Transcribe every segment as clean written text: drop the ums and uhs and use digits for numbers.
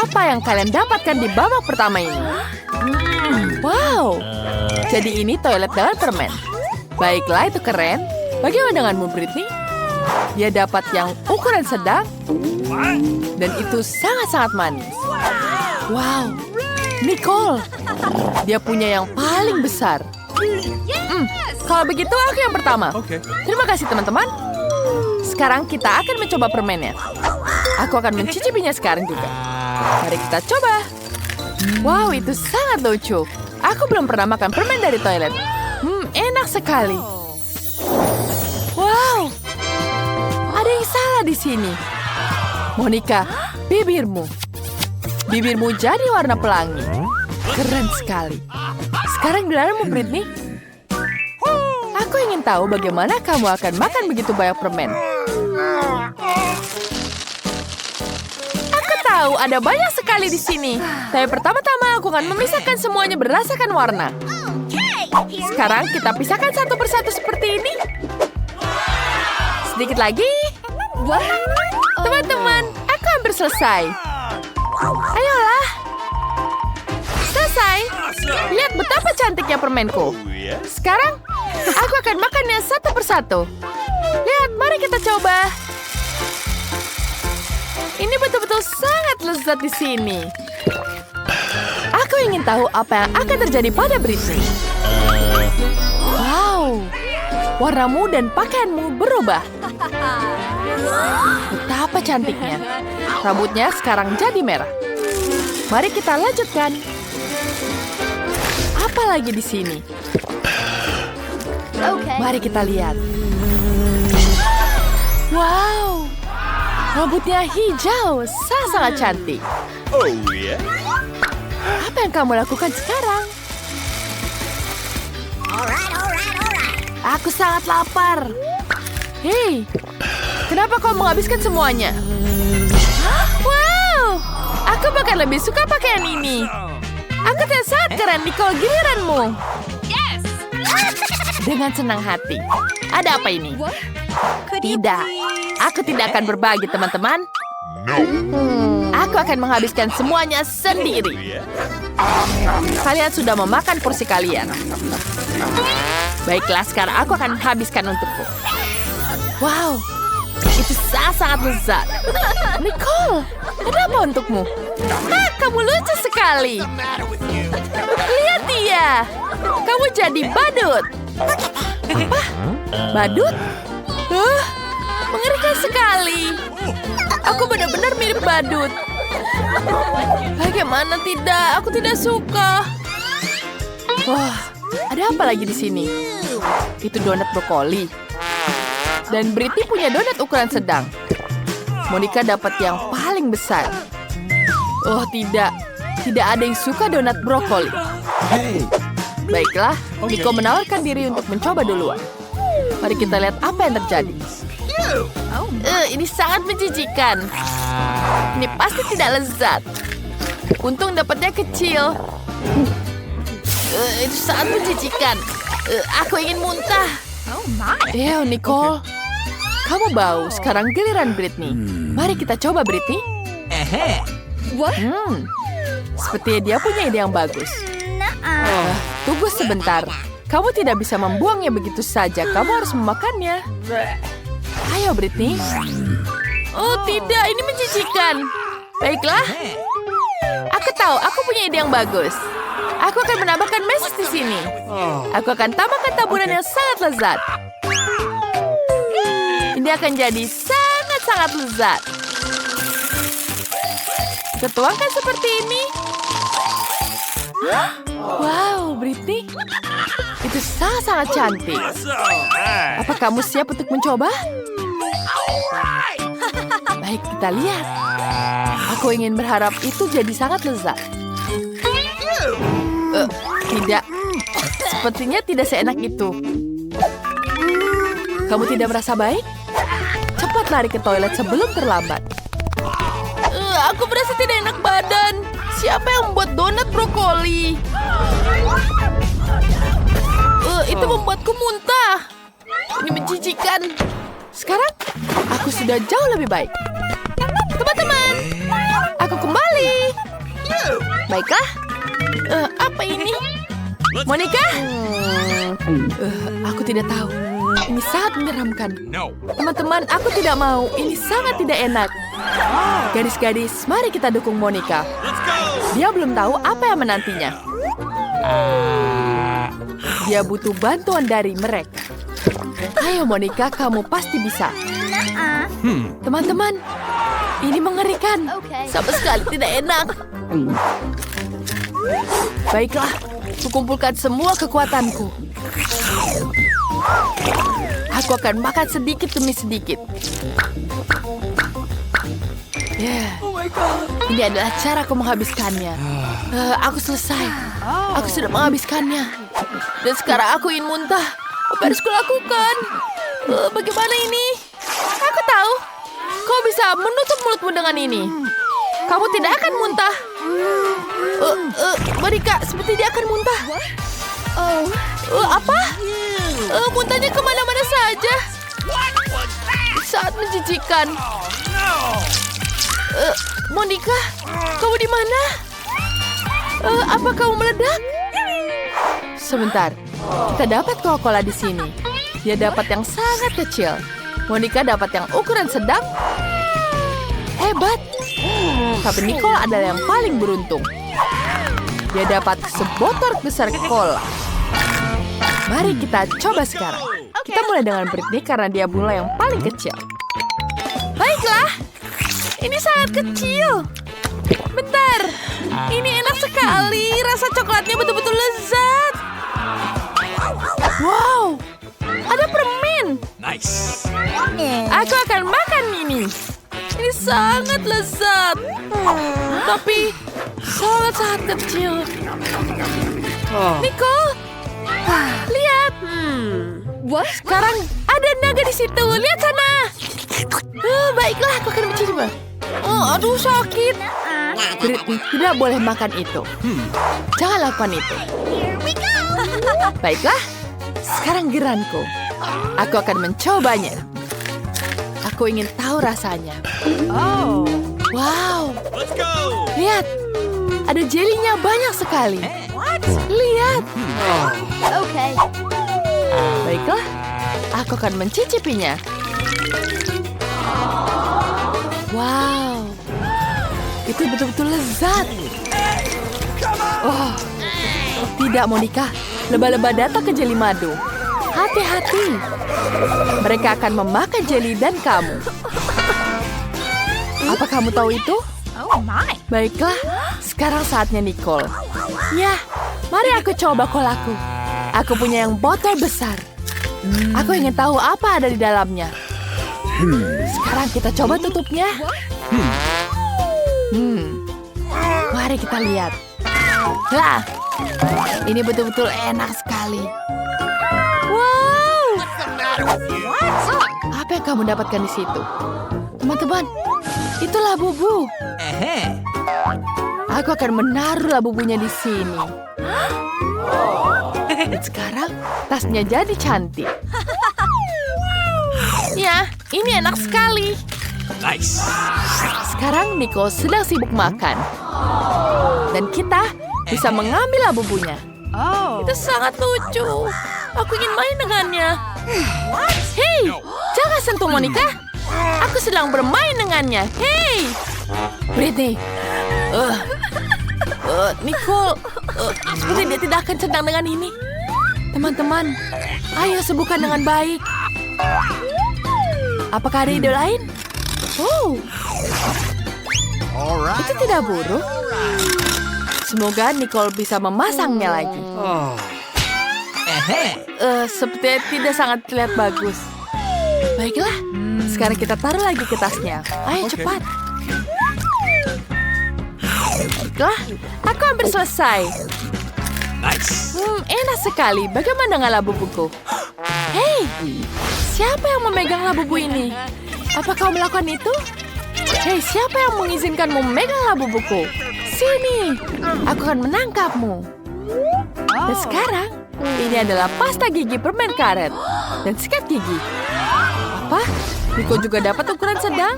apa yang kalian dapatkan di babak pertama ini. Wow, jadi ini toilet dengan permen. Baiklah, itu keren. Bagaimana denganmu, Britney? Dia dapat yang ukuran sedang, dan itu sangat-sangat manis. Wow, Nicole, dia punya yang paling besar. Kalau begitu, aku yang pertama. Terima kasih, teman-teman. Sekarang kita akan mencoba permennya. Aku akan mencicipinya sekarang juga. Mari kita coba. Wow, itu sangat lucu. Aku belum pernah makan permen dari toilet. Enak sekali. Wow, ada yang salah di sini. Monica, bibirmu. Bibirmu jadi warna pelangi. Keren sekali. Sekarang giliranmu, Britney. Aku ingin tahu bagaimana kamu akan makan begitu banyak permen. Aku tahu ada banyak sekali di sini. Tapi pertama-tama aku akan memisahkan semuanya berdasarkan warna. Sekarang kita pisahkan satu persatu seperti ini. Sedikit lagi. Teman-teman, aku hampir selesai. Ayolah. Selesai. Lihat betapa cantiknya permenku. Sekarang, aku akan makannya satu persatu. Lihat, mari kita coba. Ini betul-betul sangat lezat di sini. Aku ingin tahu apa yang akan terjadi pada Britney. Wow, warnamu dan pakaianmu berubah. Betapa cantiknya. Rambutnya sekarang jadi merah. Mari kita lanjutkan. Apa lagi di sini? Mari kita lihat. Wow, rambutnya hijau, sangat cantik. Apa yang kamu lakukan sekarang? Aku sangat lapar. Hei, kenapa kau menghabiskan semuanya? Wow, aku bahkan lebih suka pakaian ini. Aku sangat keren, Nicole, giliranmu. Dengan senang hati. Ada apa ini? Tidak, aku tidak akan berbagi, teman-teman. Aku akan menghabiskan semuanya sendiri. Kalian sudah memakan porsi kalian. Baiklah, sekarang aku akan habiskan untukku. Wow, itu sangat lezat. Nicole, ada apa untukmu? Kamu lucu sekali. Lihat dia. Kamu jadi badut. Apa? Badut? Mengerikan sekali. Aku benar-benar mirip badut. Bagaimana tidak? Aku tidak suka. Wah, ada apa lagi di sini? Itu donat brokoli. Dan Britney punya donat ukuran sedang. Monica dapat yang paling besar. Oh tidak, tidak ada yang suka donat brokoli. Baiklah, Nico menawarkan diri untuk mencoba duluan. Mari kita lihat apa yang terjadi. Ini sangat menjijikan. Ini pasti tidak lezat. Untung dapatnya kecil. Itu sangat menjijikan. Aku ingin muntah. Nicole. Kamu bau. Sekarang giliran Britney. Mari kita coba, Britney. Sepertinya dia punya ide yang bagus. Tunggu sebentar. Kamu tidak bisa membuangnya begitu saja. Kamu harus memakannya. Ayo, Britney. Oh, tidak. Ini menjijikan. Baiklah. Aku tahu. Aku punya ide yang bagus. Aku akan menambahkan meses di sini. Aku akan tambahkan taburan yang sangat lezat. Ini akan jadi sangat lezat. Ketuangkan seperti ini. Wow, Britney. Itu sangat cantik. Apa kamu siap untuk mencoba? Baik, kita lihat. Aku ingin berharap itu jadi sangat lezat. Tidak. Sepertinya tidak seenak itu. Kamu tidak merasa baik? Cepat lari ke toilet sebelum terlambat. Aku merasa tidak enak badan. Siapa yang membuat donat brokoli? Itu membuatku muntah. Ini menjijikan. Sekarang, aku sudah jauh lebih baik. Teman-teman, aku kembali. Baiklah. Apa ini? Monica? Aku tidak tahu. Ini sangat menyeramkan. Teman-teman, aku tidak mau. Ini sangat tidak enak. Gadis-gadis, mari kita dukung Monica. Dia belum tahu apa yang menantinya. Dia butuh bantuan dari mereka. Ayo Monica, kamu pasti bisa. Teman-teman, ini mengerikan. Sama sekali tidak enak. Baiklah, kukumpulkan semua kekuatanku. Aku akan makan sedikit demi sedikit. Ini adalah cara aku menghabiskannya. Aku selesai. Aku sudah menghabiskannya. Dan sekarang aku ingin muntah. Apa harus kulakukan? Bagaimana ini? Aku tahu. Kau bisa menutup mulutmu dengan ini. Kamu tidak akan muntah. Monica, seperti dia akan muntah. Apa? Muntahnya kemana-mana saja. Sangat menjijikan. Monica, kamu di mana? Apa kamu meledak? Sebentar, kita dapat Coca-Cola di sini. Dia dapat yang sangat kecil. Monica dapat yang ukuran sedang. Hebat. Tapi Nicole adalah yang paling beruntung. Dia dapat sebotol besar cola. Mari kita coba sekarang. Kita mulai dengan Britney karena dia mulai yang paling kecil. Baiklah. Ini sangat kecil. Bentar. Ini enak sekali. Rasa coklatnya betul-betul lezat. Wow. Ada permen. Nice. Aku akan makan ini. Ini sangat lezat. Tapi sangat kecil. Nicole. Lihat. Sekarang ada naga di situ. Lihat sana. Baiklah, aku akan mencoba. Aduh, sakit. Britney tidak boleh makan itu. Jangan lakukan itu. Baiklah, sekarang geranku. Aku akan mencobanya. Aku ingin tahu rasanya. Wow. Let's go. Lihat, ada jelinya banyak sekali. Lihat. Baiklah, aku akan mencicipinya. Wow, itu betul-betul lezat. Oh, tidak Monica, lebah-lebah datang ke jeli madu. Hati-hati, mereka akan memakan jeli dan kamu. Apa kamu tahu itu? Baiklah, sekarang saatnya Nicole. Ya, mari aku coba kolaku. Aku punya yang botol besar. Aku ingin tahu apa ada di dalamnya. Sekarang kita coba tutupnya. Mari kita lihat. Lah, ini betul-betul enak sekali. Wow. Apa yang kamu dapatkan di situ? Teman-teman, itu labubu. Aku akan menaruh labubunya di sini. Dan sekarang tasnya jadi cantik. Ya, ini enak sekali. Nice. Sekarang Nicole sedang sibuk makan. Dan kita bisa mengambil labubunya. Itu sangat lucu. Aku ingin main dengannya. Hei, jangan sentuh Monica. Aku sedang bermain dengannya. Hei, Britney. Nicole, seperti dia tidak akan senang dengan ini. Teman-teman, ayo sembuhkan dengan baik. Apakah ada ide lain? Itu tidak buruk. Semoga Nicole bisa memasangnya lagi. Sepertinya tidak sangat terlihat bagus. Baiklah, sekarang kita taruh lagi ke tasnya. Ayo cepat. Baiklah, aku hampir selesai. Nice. Enak sekali. Bagaimana dengan labubuku? Hei, siapa yang memegang labubu ini? Apa kau melakukan itu? Hei, siapa yang mengizinkanmu memegang labubuku? Sini, aku akan menangkapmu. Dan sekarang, ini adalah pasta gigi permen karet dan sikat gigi. Apa? Nico juga dapat ukuran sedang?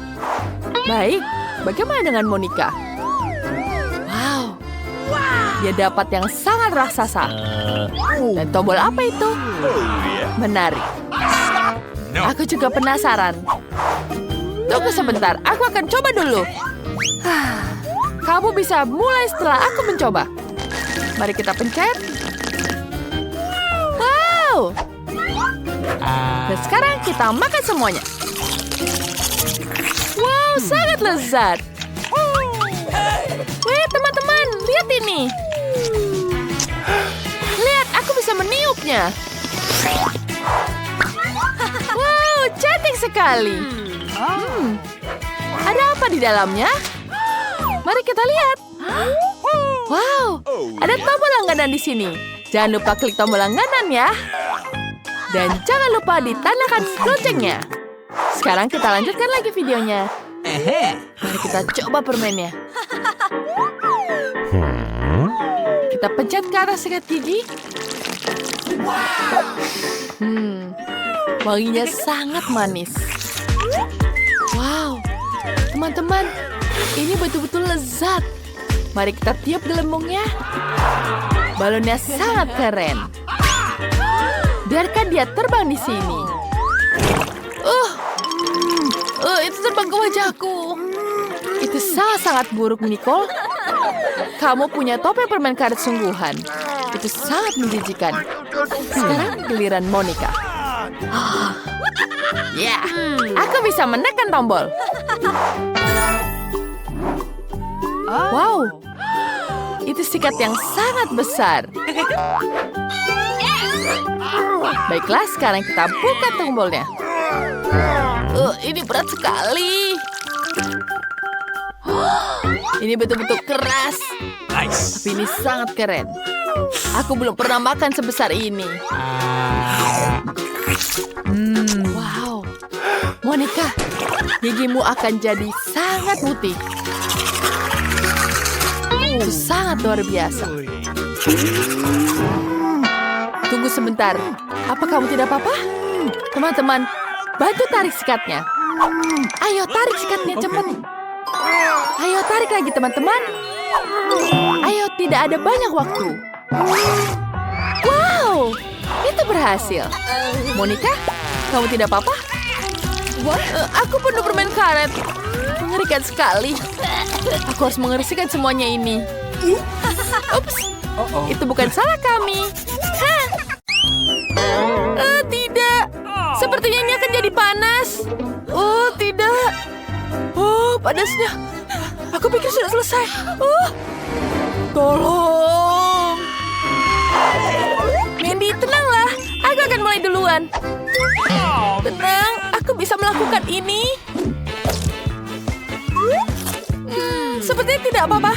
Baik, bagaimana dengan Monica? Wow, Dia dapat yang sangat raksasa. Dan tombol apa itu? Menarik. No. Aku juga penasaran. Tunggu sebentar, aku akan coba dulu. Kamu bisa mulai setelah aku mencoba. Mari kita pencet. Wow. Dan sekarang kita makan semuanya. Wow, sangat lezat. Wih, teman-teman, lihat ini. Lihat, aku bisa meniupnya. Wow, cantik sekali. Ada apa di dalamnya? Mari kita lihat. Wow, ada tombol langganan di sini. Jangan lupa klik tombol langganan ya. Dan jangan lupa ditandai loncengnya. Sekarang kita lanjutkan lagi videonya. Mari kita coba permennya. Kita pencet ke atas sikat gigi. Wanginya sangat manis. Wow, teman-teman, ini betul-betul lezat. Mari kita tiup gelembungnya. Balonnya sangat keren. Biarkan dia terbang di sini. Itu terbang ke wajahku. Itu sangat buruk, Nicole. Kamu punya topeng permen karet sungguhan. Itu sangat menjijikan. Sekarang giliran Monica. Ya, aku bisa menekan tombol. Wow, itu sikat yang sangat besar. Baiklah, sekarang kita buka tombolnya. Ini berat sekali. Ini betul-betul keras. Nice. Tapi ini sangat keren. Aku belum pernah makan sebesar ini. Wow. Monica, gigimu akan jadi sangat putih. Itu sangat luar biasa. Tunggu sebentar. Apa kamu tidak apa-apa? Teman-teman, bantu tarik sikatnya. Ayo, tarik sikatnya cepat. Ayo, tarik lagi teman-teman. Ayo, tidak ada banyak waktu. Wow, itu berhasil. Monica, kamu tidak apa-apa? Aku penuh permen karet. Mengerikan sekali. Aku harus mengeriskan semuanya ini. Ups, itu bukan salah kami. Tidak. Sepertinya ini akan jadi panas. Oh, tidak. Oh, panasnya. Aku pikir sudah selesai. Tolong. Mandy, tenanglah. Aku akan mulai duluan. Tenang, aku bisa melakukan ini. Sepertinya tidak apa-apa.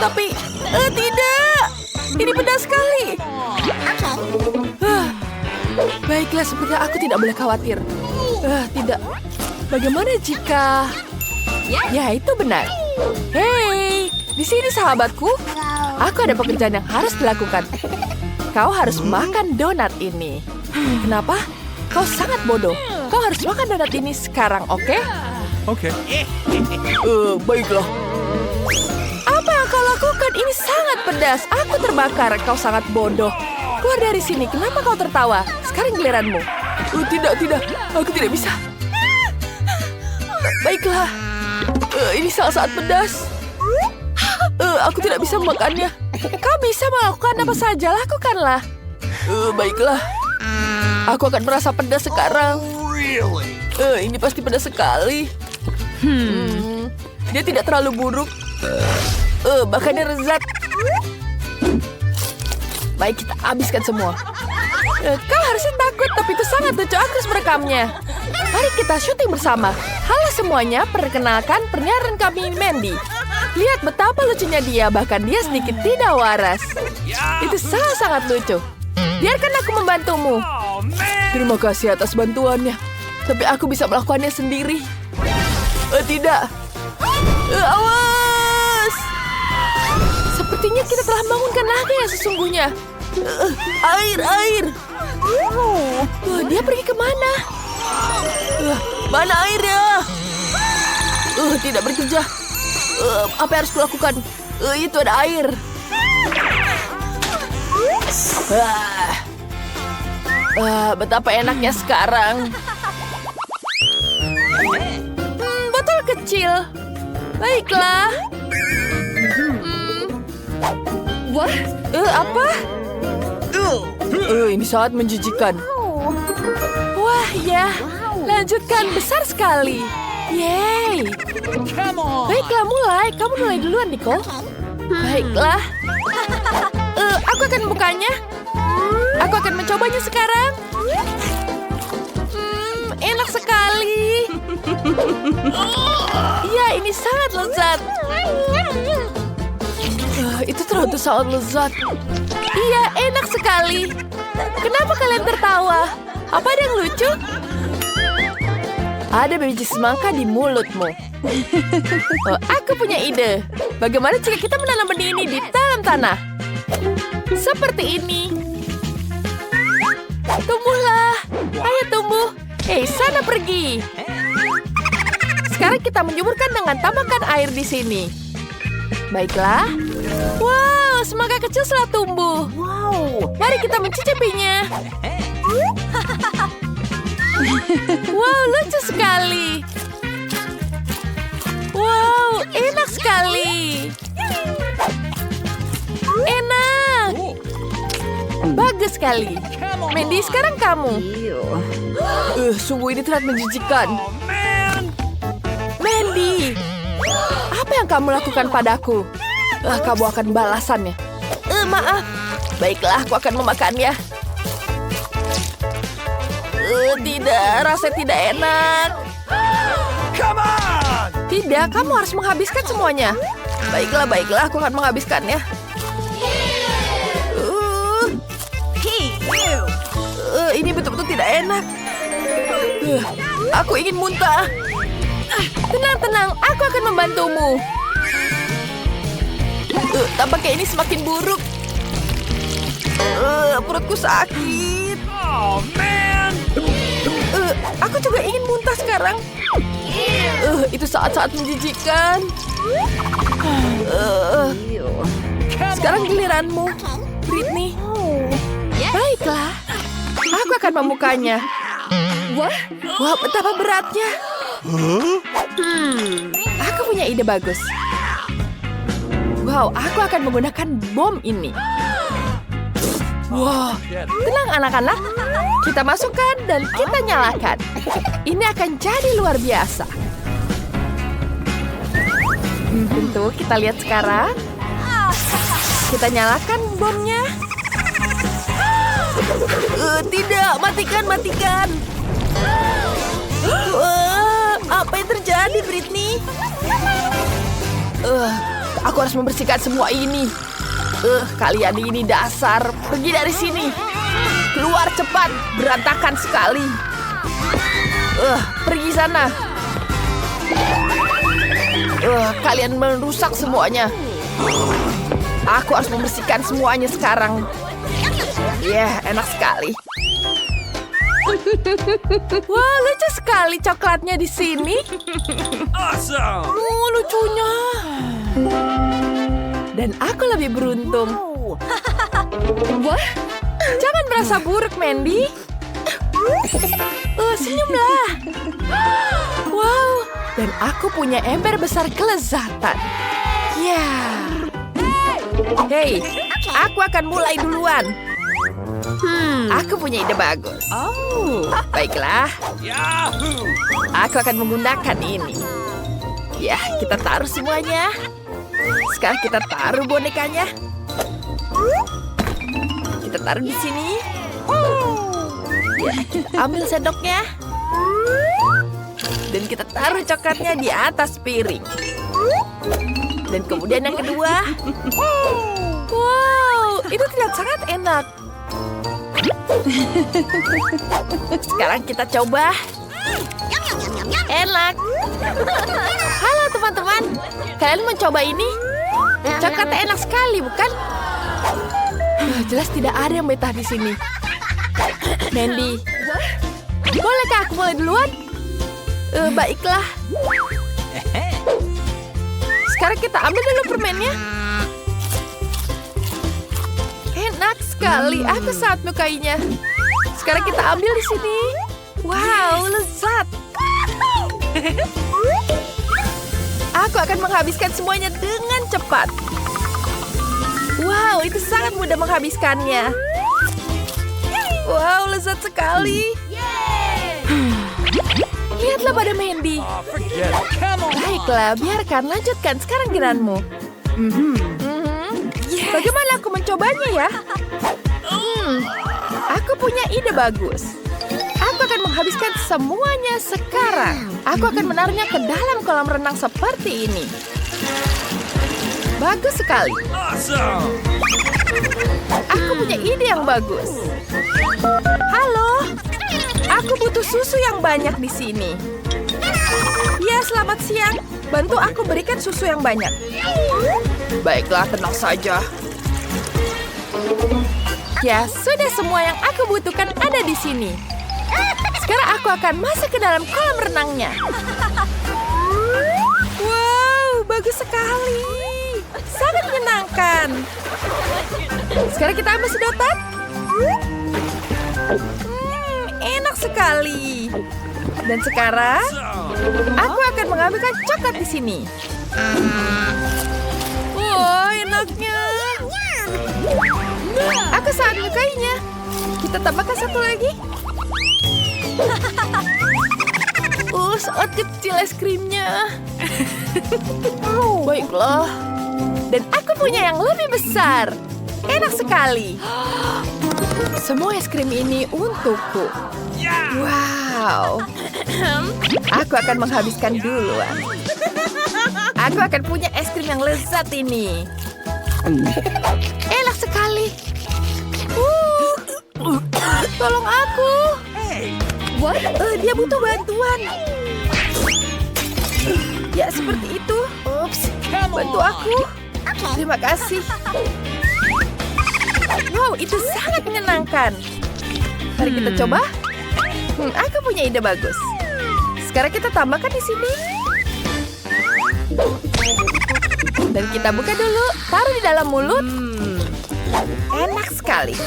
Tapi, tidak. Ini pedas sekali. Baiklah, sepertinya aku tidak boleh khawatir. Tidak. Bagaimana jika... Ya, itu benar. Hei, di sini sahabatku. Aku ada pekerjaan yang harus dilakukan. Kau harus makan donat ini. Kenapa? Kau sangat bodoh. Kau harus makan donat ini sekarang, oke? Oke. Baiklah. Apa yang kau lakukan? Ini sangat pedas. Aku terbakar. Kau sangat bodoh. Keluar dari sini. Kenapa kau tertawa? Sekarang giliranmu. Tidak. Aku tidak bisa. Baiklah. Ini sangat pedas. Aku tidak bisa memakannya. Kau bisa melakukan apa saja. Lakukanlah. Baiklah. Aku akan merasa pedas sekarang. Ini pasti pedas sekali. Dia tidak terlalu buruk. Bahkan dia lezat. Baik, kita habiskan semua. Kau harusnya takut, tapi itu sangat lucu. Aku harus merekamnya. Mari kita syuting bersama. Halo semuanya, perkenalkan penyiaran kami Mandy. Lihat betapa lucunya dia, bahkan dia sedikit tidak waras. Itu sangat lucu. Biarkan aku membantumu. Terima kasih atas bantuannya. Tapi aku bisa melakukannya sendiri. Tidak. Awas! Sepertinya kita telah bangunkan naga yang sesungguhnya. Air. Dia pergi kemana? Mana airnya? Tidak bekerja. Apa yang harus kulakukan? Itu ada air. Betapa enaknya sekarang. Botol kecil. Baiklah. Wah, apa? Ini sangat menjijikan. Wah, ya. Lanjutkan, besar sekali. Yeay. Baiklah, mulai. Kamu mulai duluan, Nicole. Baiklah. Aku akan membukanya. Aku akan mencobanya sekarang. Enak sekali. Ya, ini sangat lezat. Itu terlalu sangat lezat. Iya, enak sekali. Kenapa kalian tertawa? Apa ada yang lucu? Ada biji semangka di mulutmu. Aku punya ide. Bagaimana jika kita menanam benih ini di dalam tanah? Seperti ini. Tumbuhlah. Ayo tumbuh. Sana pergi. Sekarang kita menyuburkan dengan tambahkan air di sini. Baiklah. Wow, semangka kecil telah tumbuh. Wow. Mari kita mencicipinya. Wow, lucu sekali. Wow, enak sekali. Enak. Bagus sekali. Mandy, sekarang kamu. Sungguh ini terlihat menjijikan. Mandy, apa yang kamu lakukan padaku? Kamu akan balasannya. Maaf. Baiklah, aku akan memakannya. Tidak, rasanya tidak enak. Come on! Tidak, kamu harus menghabiskan semuanya. Baiklah, aku akan menghabiskannya. Ini betul-betul tidak enak. Aku ingin muntah. Tenang, aku akan membantumu. Tampaknya ini semakin buruk. Perutku sakit. Oh, man! Aku juga ingin muntah sekarang. Itu sangat-sangat menjijikan. Sekarang giliranmu, Britney. Baiklah, aku akan membukanya. Wah, betapa beratnya. Aku punya ide bagus. Wow, aku akan menggunakan bom ini. Wow, tenang anak-anak. Kita masukkan dan kita nyalakan. Ini akan jadi luar biasa. Tentu, kita lihat sekarang. Kita nyalakan bomnya. Tidak, matikan. Apa yang terjadi, Britney? Aku harus membersihkan semua ini. Kalian ini dasar. Pergi dari sini. Keluar cepat. Berantakan sekali. Pergi sana. Kalian merusak semuanya. Aku harus membersihkan semuanya sekarang. Enak sekali. Wah, lucu sekali coklatnya di sini. Awesome! Lucunya. Dan aku lebih beruntung. Wah, jangan merasa buruk, Mandy. Senyumlah. Wow, dan aku punya ember besar kelezatan. Hei, aku akan mulai duluan. Aku punya ide bagus. Baiklah. Yahoo! Aku akan menggunakan ini. Kita taruh semuanya. Sekarang kita taruh bonekanya. Kita taruh di sini. Kita ambil sendoknya. Dan kita taruh coklatnya di atas piring. Dan kemudian yang kedua. Wow, itu terlihat sangat enak. Sekarang kita coba. Enak. Halo teman-teman. Kalian mau coba ini? Coklatnya enak sekali, bukan? Jelas tidak ada yang betah di sini. Mandy, bolehkah aku mulai duluan? Baiklah. Sekarang kita ambil dulu permennya. Enak sekali. Aku sangat menyukainya. Sekarang kita ambil di sini. Wow, lezat. Aku akan menghabiskan semuanya dengan cepat. Wow, itu sangat mudah menghabiskannya. Wow, lezat sekali. Lihatlah pada Mandy. Oh, forget it. Come on. Baiklah, biarkan lanjutkan sekarang giliranmu. Bagaimana aku mencobanya ya? Aku punya ide bagus. Aku akan menghabiskan semuanya sekarang. Aku akan menaruhnya ke dalam kolam renang seperti ini. Bagus sekali. Awesome. Aku punya ide yang bagus. Halo, aku butuh susu yang banyak di sini. Ya, selamat siang. Bantu aku berikan susu yang banyak. Baiklah, tenang saja. Ya, sudah semua yang aku butuhkan ada di sini. Sekarang aku akan masuk ke dalam kolam renangnya. Wow, bagus sekali. Sangat menyenangkan. Sekarang kita ambil sedotan. Enak sekali. Dan sekarang, aku akan mengambilkan coklat di sini. Wow, enaknya. Aku sangat menyukainya. Kita tambahkan satu lagi. Sangat kecil es krimnya. Baiklah. Dan aku punya yang lebih besar. Enak sekali. Semua es krim ini untukku. Wow. Aku akan menghabiskan duluan. Aku akan punya es krim yang lezat ini. Enak sekali. Tolong aku. What? Dia butuh bantuan. Ya, seperti itu. Ups. Bantu aku. Terima kasih. Wow, itu sangat menyenangkan. Mari kita coba. Aku punya ide bagus. Sekarang kita tambahkan di sini. Dan kita buka dulu. Taruh di dalam mulut. Enak sekali.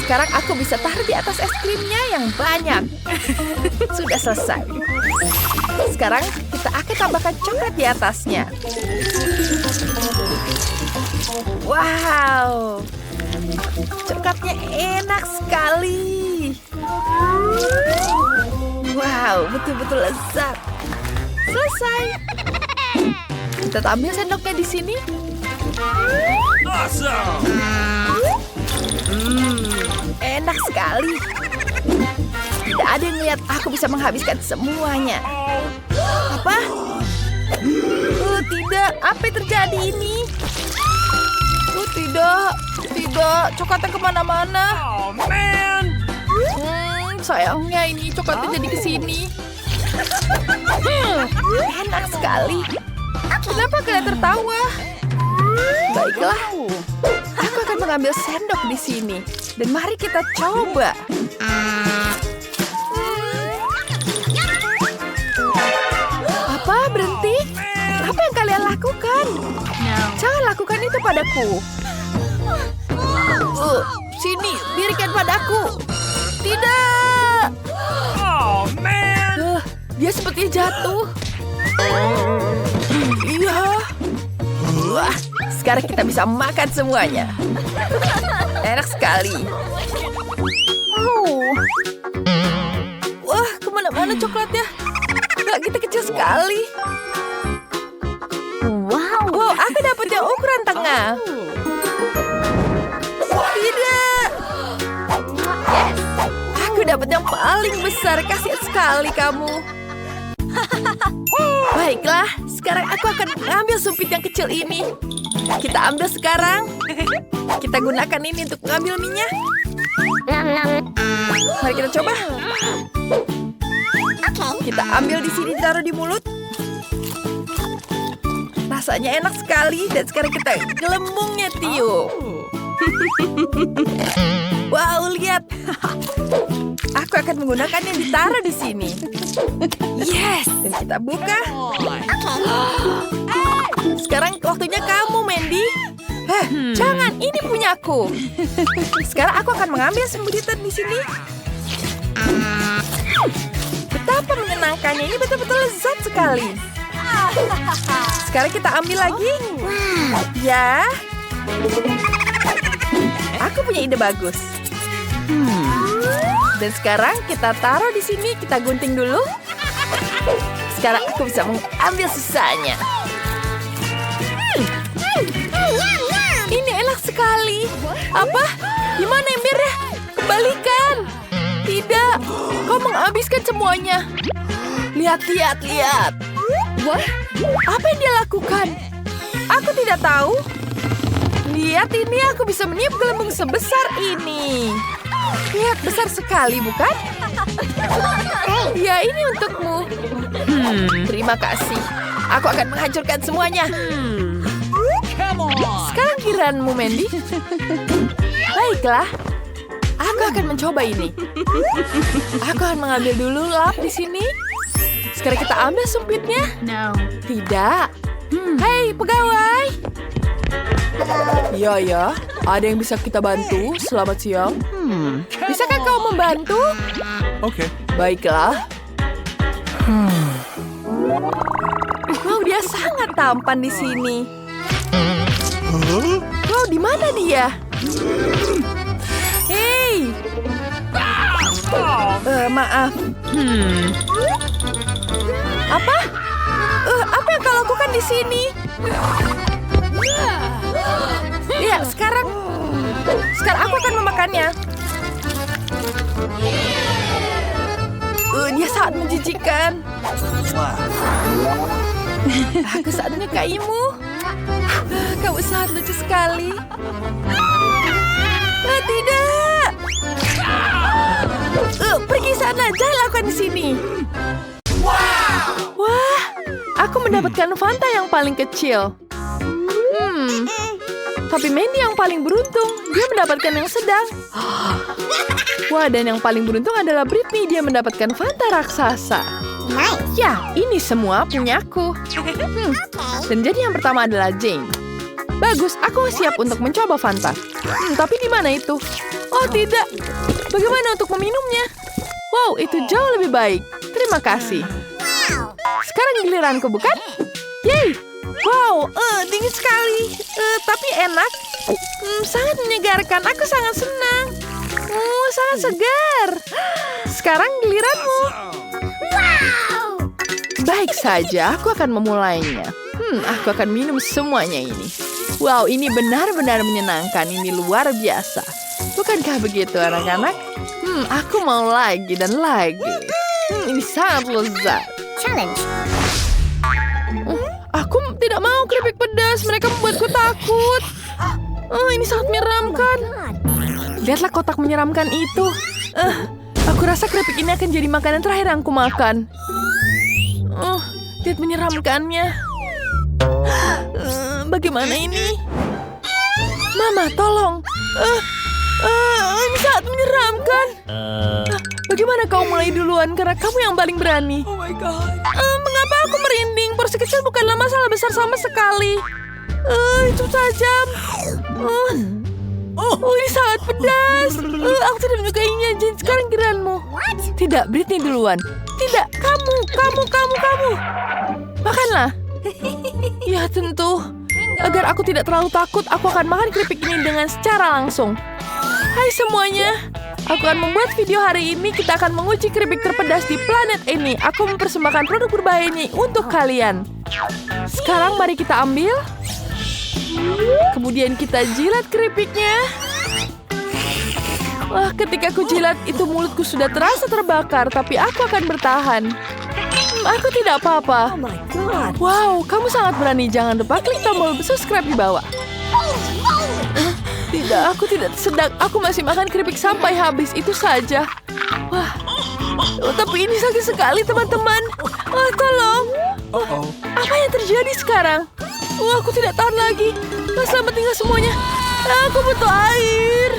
Sekarang aku bisa taruh di atas es krimnya yang banyak. Sudah selesai. Sekarang kita akan tambahkan coklat di atasnya. Wow. Coklatnya enak sekali. Wow, betul-betul lezat. Selesai. Kita ambil sendoknya di sini. Awesome. Enak sekali. Tidak ada yang lihat aku bisa menghabiskan semuanya. Apa? Tidak. Apa yang terjadi ini? Tidak. Tidak. Coklatnya kemana-mana. Oh, man. Sayangnya ini coklatnya jadi ke sini. Enak sekali. Kenapa kalian tertawa? Baiklah. Aku akan mengambil sendok di sini. Dan mari kita coba. Apa? Berhenti? Apa yang kalian lakukan? Jangan lakukan itu padaku. Sini, berikan padaku. Tidak. Oh, man. Dia sepertinya jatuh. Iya. Wah, sekarang kita bisa makan semuanya. Enak sekali. Wah, kemana-mana coklatnya. Nggak, kita kecil sekali. Wow, aku dapat yang ukuran tengah. Tidak. Aku dapat yang paling besar. Kasihan sekali kamu. Baiklah, sekarang aku akan mengambil sumpit yang kecil ini. Kita ambil sekarang. Kita gunakan ini untuk mengambil minyak. Mari kita coba. Kita ambil di sini, taruh di mulut. Rasanya enak sekali. Dan sekarang kita gelembungnya tiup. Wow, lihat. Aku akan menggunakan yang ditaruh di sini. Yes. Dan kita buka. Sekarang waktunya kamu, Mandy. Jangan, ini punya punyaku. Sekarang aku akan mengambil sembuditan di sini. Betapa menyenangkannya, ini betul-betul lezat sekali. Sekarang kita ambil lagi. Ya. Aku punya ide bagus. Dan sekarang kita taruh di sini, kita gunting dulu. Sekarang aku bisa mengambil sisanya. Ini enak sekali. Apa? Gimana embernya? Kembalikan. Tidak, kau menghabiskan semuanya. Lihat. Wah, apa yang dia lakukan? Aku tidak tahu. Lihat ini, aku bisa meniup gelembung sebesar ini. Lihat, besar sekali, bukan? Ya, ini untukmu. Terima kasih. Aku akan menghancurkan semuanya. Sekarang giliranmu, Mandy. Baiklah. Aku akan mencoba ini. Aku akan mengambil dulu lap di sini. Sekarang kita ambil sumpitnya. No. Tidak. Hei, pegawai. Ya. Ada yang bisa kita bantu? Selamat siang. Bisakah kau membantu? Okay. Baiklah. Wow, dia sangat tampan di sini. Wow, di mana dia? Hei. Maaf. Apa? Apa yang kau lakukan di sini? Ya, sekarang aku akan memakannya. Dia sangat menjijikan. Aku sangat menyukaimu. Kamu sangat lucu sekali. Tidak. Pergi sana, jangan lakukan di sini. Wah, aku mendapatkan Fanta yang paling kecil. Tapi Mandy yang paling beruntung. Dia mendapatkan yang sedang. Wah, dan yang paling beruntung adalah Britney. Dia mendapatkan Fanta raksasa. Ya, ini semua punyaku. Dan jadi yang pertama adalah Jane. Bagus, aku siap untuk mencoba Fanta. Tapi di mana itu? Oh, tidak. Bagaimana untuk meminumnya? Wow, itu jauh lebih baik. Terima kasih. Sekarang giliranku, bukan? Yeay! Wow, dingin sekali. Tapi enak. Sangat menyegarkan. Aku sangat senang. Sangat segar. Sekarang giliranmu. Baik saja, aku akan memulainya. Aku akan minum semuanya ini. Wow, ini benar-benar menyenangkan. Ini luar biasa. Bukankah begitu, anak-anak? Aku mau lagi dan lagi. Ini sangat lezat. Challenge. Aku tidak mau keripik pedas. Mereka membuatku takut. Ini sangat menyeramkan. Lihatlah kotak menyeramkan itu. Aku rasa keripik ini akan jadi makanan terakhir yang aku makan. Lihat menyeramkannya. Bagaimana ini? Mama, tolong. Ini sangat menyeramkan. Bagaimana kau mulai duluan? Karena kamu yang paling berani. Oh my God. Mengapa aku merinding? Porsi kecil bukanlah masalah besar sama sekali. Itu tajam. Ini sangat pedas. Aku tidak menyukainya. Jane, sekarang giliranmu. Tidak, Britney duluan. Tidak, kamu. Makanlah. Ya, tentu. Agar aku tidak terlalu takut, aku akan makan keripik ini dengan secara langsung. Hai semuanya. Aku akan membuat video hari ini. Kita akan menguji keripik terpedas di planet ini. Aku mempersembahkan produk berbahaya ini untuk kalian. Sekarang mari kita ambil. Kemudian kita jilat keripiknya. Wah, ketika aku jilat itu mulutku sudah terasa terbakar. Tapi aku akan bertahan. Aku tidak apa-apa. Oh my God. Wow, kamu sangat berani. Jangan lupa klik tombol subscribe di bawah. Tidak, aku tidak sedang. Aku masih makan keripik sampai habis. Itu saja. Wah, tapi ini sakit sekali, teman-teman. Tolong. Apa yang terjadi sekarang? Wah, aku tidak tahan lagi. Selamat tinggal semuanya. Aku butuh air.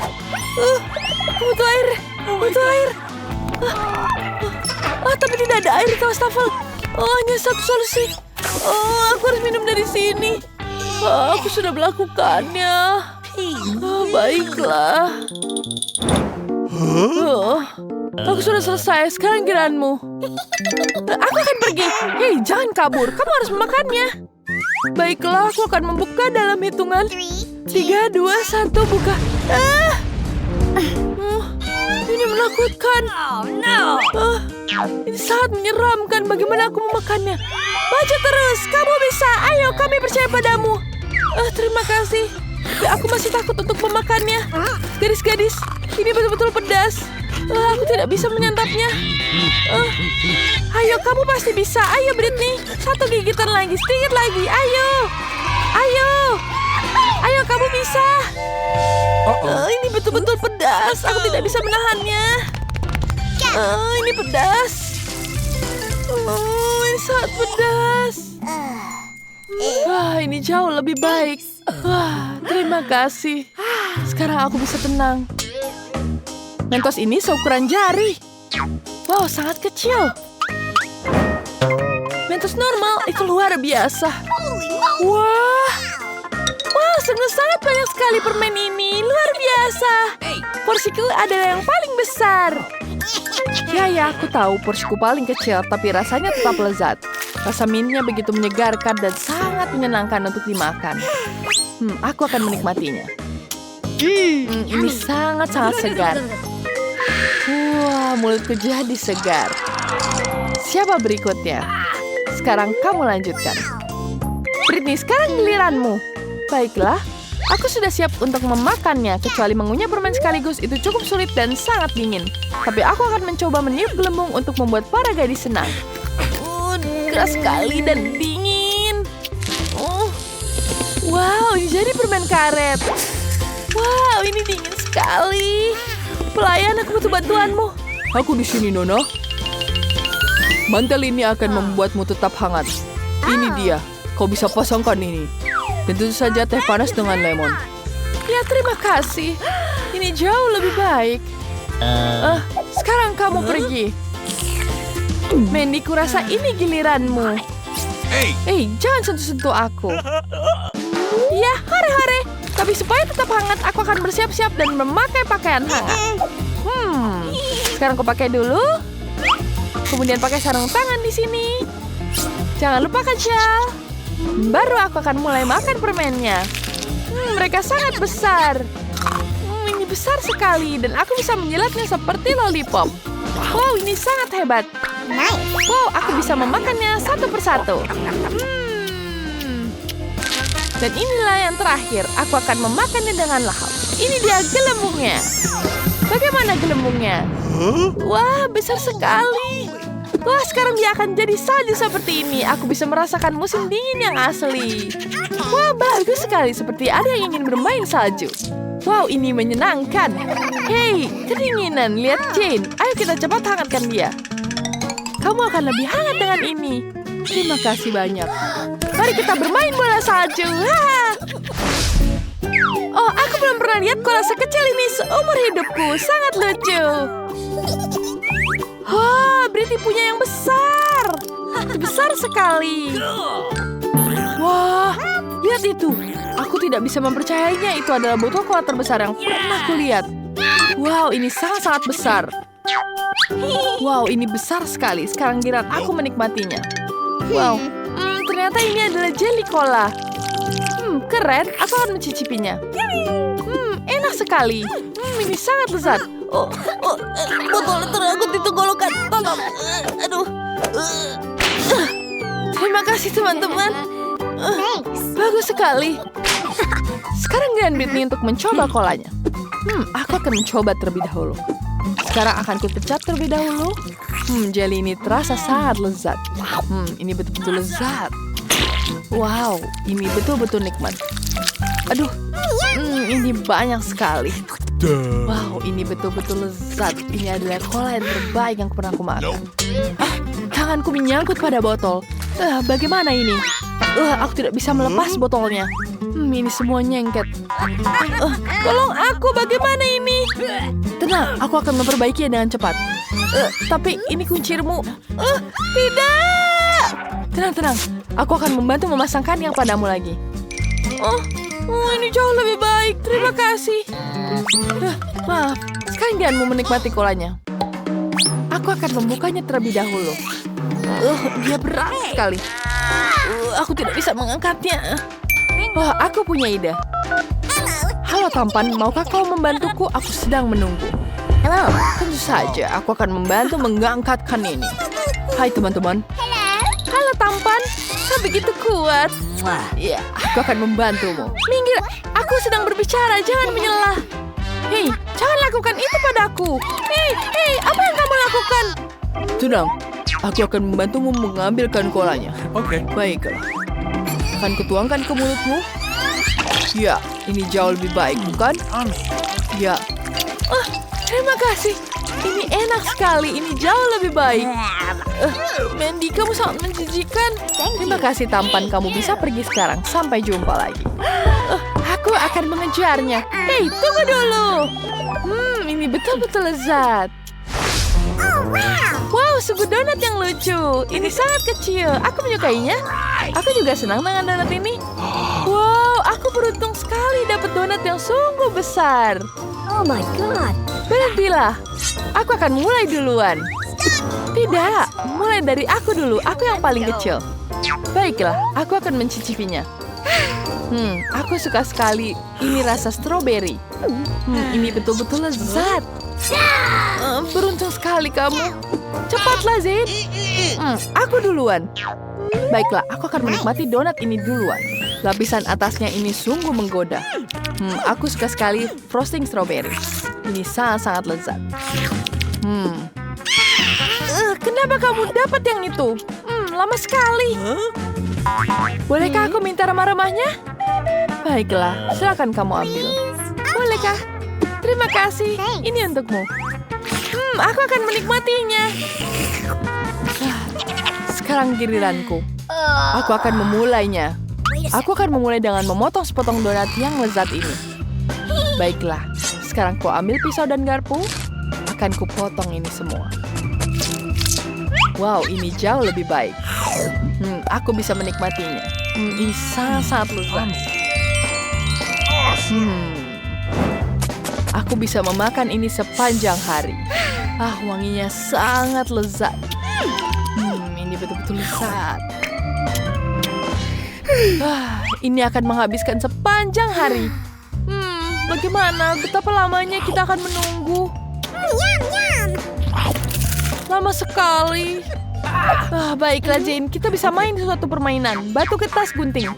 Aku butuh air. Tapi tidak ada air di wastafel. Hanya satu solusi. Aku harus minum dari sini. Aku sudah melakukannya. Oh, baiklah. Oh, aku sudah selesai. Sekarang giliranmu. Aku akan pergi. Hei, jangan kabur. Kamu harus memakannya. Baiklah, aku akan membuka dalam hitungan 3, 2, 1, buka. Ini menakutkan. Ini sangat menyeramkan. Bagaimana aku memakannya? Baca terus. Kamu bisa. Ayo, kami percaya padamu. Terima kasih. Tapi aku masih takut untuk memakannya. Gadis-gadis, ini betul-betul pedas. Aku tidak bisa menyantapnya. Ayo, kamu pasti bisa. Ayo, Britney. 1 gigitan lagi, sedikit lagi. Ayo. Ayo. Ayo, kamu bisa. Ini betul-betul pedas. Aku tidak bisa menahannya. Ini pedas. Ini sangat pedas. Ini jauh lebih baik. Terima kasih. Sekarang aku bisa tenang. Mentos ini seukuran jari. Wow, sangat kecil. Mentos normal itu luar biasa. Wah, sangat banyak sekali permen ini. Luar biasa. Porsiku adalah yang paling besar. Ya, aku tahu porsiku paling kecil, tapi rasanya tetap lezat. Rasa mintnya begitu menyegarkan dan sangat menyenangkan untuk dimakan. Aku akan menikmatinya. Ini sangat-sangat segar. Wah, mulutku jadi segar. Siapa berikutnya? Sekarang kamu lanjutkan. Britney, sekarang giliranmu. Baiklah, aku sudah siap untuk memakannya. Kecuali mengunyah permen sekaligus itu cukup sulit dan sangat dingin. Tapi aku akan mencoba meniup gelembung untuk membuat para gadis senang. Keras sekali dan dingin. Wow, ini jadi permen karet. Wow, ini dingin sekali. Pelayan, aku butuh bantuanmu. Aku di sini, Nona. Mantel ini akan membuatmu tetap hangat. Ini dia. Kau bisa pasangkan ini. Dan tentu saja teh panas dengan lemon. Ya, terima kasih. Ini jauh lebih baik. Sekarang kamu pergi. Mandy, kurasa ini giliranmu. Hey, jangan sentuh-sentuh aku. Ya, hore-hore. Tapi supaya tetap hangat, aku akan bersiap-siap dan memakai pakaian hangat. Sekarang aku pakai dulu. Kemudian pakai sarung tangan di sini. Jangan lupakan shawl. Baru aku akan mulai makan permennya. Mereka sangat besar. Ini besar sekali dan aku bisa menjilatnya seperti lollipop. Wow, ini sangat hebat. Wow, aku bisa memakannya satu persatu. Dan inilah yang terakhir. Aku akan memakannya dengan lahap. Ini dia gelembungnya. Bagaimana gelembungnya? Wah, besar sekali. Wah, sekarang dia akan jadi salju seperti ini. Aku bisa merasakan musim dingin yang asli. Wah, bagus sekali. Seperti ada yang ingin bermain salju. Wow, ini menyenangkan. Hei, kedinginan. Lihat Jane. Ayo kita cepat hangatkan dia. Kamu akan lebih hangat dengan ini. Terima kasih banyak. Mari kita bermain bola salju. Oh, aku belum pernah lihat koala sekecil ini seumur hidupku. Sangat lucu. Britney punya yang besar. Besar sekali. Wah, lihat itu. Aku tidak bisa mempercayainya. Itu adalah botol koala terbesar yang pernah kulihat. Wow, ini sangat-sangat besar. Wow, ini besar sekali. Sekarang giliran aku menikmatinya. Wow, ternyata ini adalah jelly cola. Keren. Aku akan mencicipinya. Enak sekali. Ini sangat lezat. Botol terangkut di tenggorokan. Tolong. Aduh. Terima kasih, teman-teman. Bagus sekali. Sekarang giliran Britney untuk mencoba kolanya. Aku akan mencoba terlebih dahulu. Sekarang akan kupecat terlebih dahulu. Jelly ini terasa sangat lezat. Ini betul-betul lezat. Wow, ini betul-betul nikmat. Aduh, ini banyak sekali. Wow, ini betul-betul lezat. Ini adalah cola yang terbaik yang pernah aku makan. Tanganku menyangkut pada botol. Bagaimana ini? Aku tidak bisa melepas botolnya. Ini semua nyengket. Tolong aku, bagaimana ini? Tenang, aku akan memperbaikinya dengan cepat. Tapi ini kuncimu. Tidak. Tenang. Aku akan membantu memasangkan yang padamu lagi. Oh, ini jauh lebih baik. Terima kasih. Maaf, sekarang jangan mau menikmati kolanya. Aku akan membukanya terlebih dahulu. Dia berat sekali. Aku tidak bisa mengangkatnya. Wah, aku punya ide. Halo tampan, maukah kau membantuku? Aku sedang menunggu. Halo. Tentu saja, aku akan membantu mengangkatkan ini. Hai teman-teman. Halo tampan, kau begitu kuat. Ya, aku akan membantumu. Minggir, aku sedang berbicara, jangan menyelah. Hei, jangan lakukan itu padaku. Hei, apa yang kamu lakukan? Tenang, aku akan membantumu mengambilkan kolanya. Okay. Baiklah. Akan kutuangkan ke mulutmu. Ya, ini jauh lebih baik, bukan? Ya. Terima kasih. Ini enak sekali. Ini jauh lebih baik. Mandy, kamu sangat menjijikan. Terima kasih tampan. Kamu bisa pergi sekarang. Sampai jumpa lagi. Aku akan mengejarnya. Hei, tunggu dulu. Ini betul-betul lezat. Wow, sebuah donat yang lucu. Ini sangat kecil. Aku menyukainya. Aku juga senang dengan donat ini. Wow, aku beruntung sekali dapat donat yang sungguh besar. Oh my god. Berhentilah. Aku akan mulai duluan. Tidak, mulai dari aku dulu. Aku yang paling kecil. Baiklah, aku akan mencicipinya. Aku suka sekali. Ini rasa stroberi. Ini betul-betul lezat. Beruntung sekali kamu. Cepatlah, Zain. Aku duluan. Baiklah, aku akan menikmati donat ini duluan. Lapisan atasnya ini sungguh menggoda. Aku suka sekali frosting strawberry. Ini sangat-sangat lezat. Kenapa kamu dapat yang itu? Lama sekali. Bolehkah aku minta remah-remahnya? Baiklah, silakan kamu ambil. Bolehkah? Terima kasih. Ini untukmu. Aku akan menikmatinya. Sekarang giliranku. Aku akan memulainya. Aku akan memulai dengan memotong sepotong donat yang lezat ini. Baiklah, sekarang ku ambil pisau dan garpu. Akan ku potong ini semua. Wow, ini jauh lebih baik. Aku bisa menikmatinya. Ini sangat-sangat lezat. Aku bisa memakan ini sepanjang hari. Wanginya sangat lezat. Ini betul-betul lezat. Ini akan menghabiskan sepanjang hari. Bagaimana? Betapa lamanya kita akan menunggu? Lama sekali. Baiklah, Jane. Kita bisa main suatu permainan. Batu kertas gunting.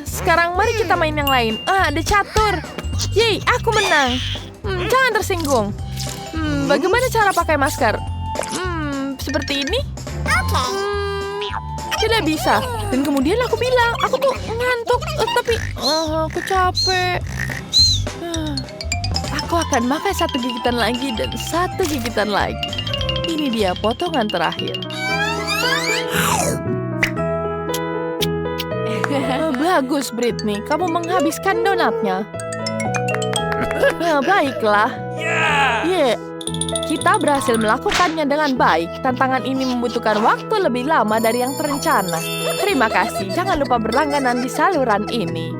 Sekarang mari kita main yang lain. Ada catur. Yeay, aku menang. Jangan tersinggung. Bagaimana cara pakai masker? Seperti ini? Tidak bisa. Dan kemudian aku bilang, aku tuh ngantuk. Tapi aku capek. Aku akan makan satu gigitan lagi dan satu gigitan lagi. Ini dia potongan terakhir. Bagus, Britney. Kamu menghabiskan donatnya. Baiklah. Yeah. Kita berhasil melakukannya dengan baik. Tantangan ini membutuhkan waktu lebih lama dari yang terencana. Terima kasih. Jangan lupa berlangganan di saluran ini.